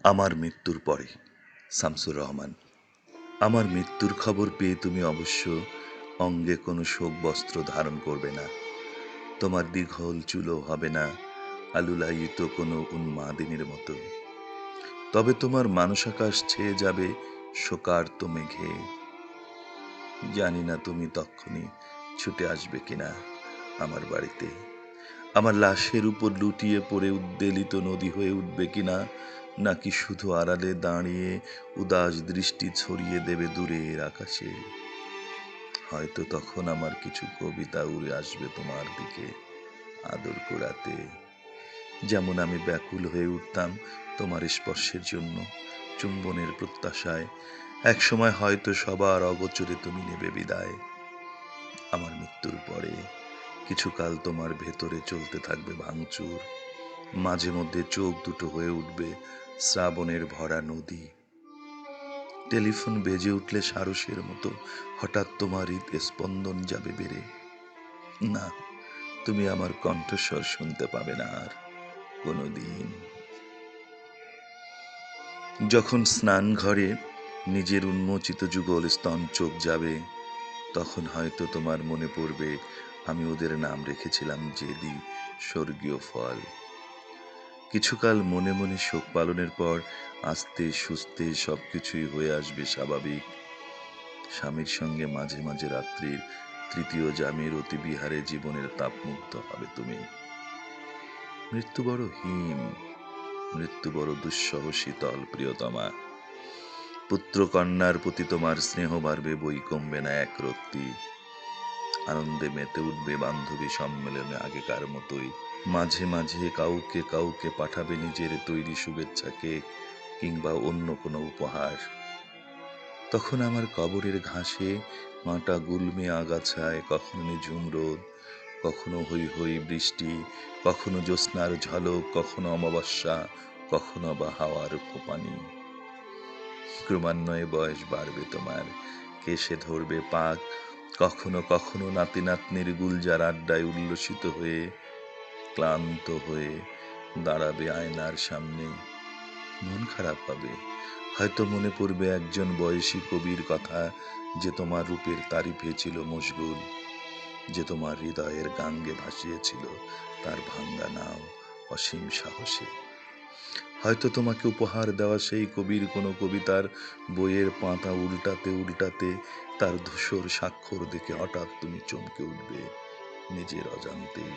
আমার মৃত্যুর পরে শামসুর রহমান। আমার মৃত্যুর খবর পেয়ে তুমি অবশ্য অঙ্গে কোনো শোক বস্ত্র ধারণ করবে না। তোমার দীঘল চুলও হবে না আলুলায়িত কোনো উন্মাদিনীর মতো। তবে তোমার মানসাকাশ ছেয়ে যাবে শোকার্ত মেঘে। জানি না তুমি তক্ষুনি ছুটে আসবে কিনা আমার বাড়িতে। আমার লাশের উপর লুটিয়ে পড়ে উদ্বেলিত নদী হয়ে উঠবে কিনা, নাকি শুধু আড়ালে দাঁড়িয়ে উদাস দৃষ্টি ছড়িয়ে দেবে দূরের আকাশে। হয়তো তখন আমার কিছু কবিতা উড়ে আসবে তোমার দিকে আদর কুড়াতে। যেমন আমি ব্যাকুল হয়ে উঠতাম তোমার স্পর্শের জন্য, চুম্বনের প্রত্যাশায়। একসময় হয়তো সবার অগোচরে তুমি নেবে বিদায়। আমার মৃত্যুর পরে কিছুকাল তোমার ভেতরে চলতে থাকবে ভাঙচুর। মাঝে মধ্যে চোখ দুটো হয়ে উঠবে শ্রাবণের ভরা নদী। টেলিফোন বেজে উঠলে সারসের মতো হঠাৎ তোমার হৃদস্পন্দন যাবে বেড়ে। না, তুমি আমার কণ্ঠস্বর শুনতে পাবে না আর কোনোদিন। যখন স্নান ঘরে নিজের উন্মোচিত যুগল স্তন চোখ যাবে, তখন হয়তো তোমার মনে পড়বে আমি ওদের নাম রেখেছিলাম জেদি স্বর্গীয় ফল। কিছুকাল মনে মনে শোক পালনের পর আস্তে সুস্তে সবকিছুই হয়ে আসবে স্বাভাবিক। স্বামীর সঙ্গে মাঝে মাঝে রাত্রির তৃতীয় জামের অতিবিহারে জীবনের তাপমুগ্ধ হবে তুমি। মৃত্যু বড় হীন, মৃত্যু বড় দুঃসহ শীতল প্রিয়তমা। পুত্র কন্যার প্রতি তোমার স্নেহ বাড়বে, বই কমবে না এক রত্তি। আনন্দে মেতে উঠবে বান্ধবী সম্মেলনে আগেকার মতোই। মাঝে মাঝে কাউকে কাউকে পাঠাবে নিজের তৈরি শুভেচ্ছা কেক কিংবা অন্য কোনো উপহার। তখন আমার কবরের ঘাসে মাটা গুলমে আগাছায় কখনো নিঝুম রোদ, কখনো হৈ হৈ বৃষ্টি, কখনো জ্যোৎস্নার ঝলক, কখনো অমাবস্যা, কখনো বা হাওয়ার ফোপানি। ক্রমান্বয়ে বয়স বাড়বে তোমার, কেশে ধরবে পাক। কখনো কখনো নাতি নাতনির গুলজার আড্ডায় উল্লসিত হয়ে ক্লান্ত হয়ে দাঁড়াবে আয়নার সামনে। মন খারাপ হবে, হয়তো মনে পড়বে একজন বয়সী কবির কথা, যে তোমার রূপের তারিফে ছিল মশগুল, যে তোমার হৃদয়ের গাঙ্গে ভাসিয়েছিল তার ভাঙ্গা নাও অসীম সাহসে। হয়তো তোমাকে উপহার দেওয়া সেই কবির কোনো কবিতার বইয়ের পাতা উল্টাতে উল্টাতে তার ধূসর স্বাক্ষর দেখে হঠাৎ তুমি চমকে উঠবে নিজের অজান্তেই।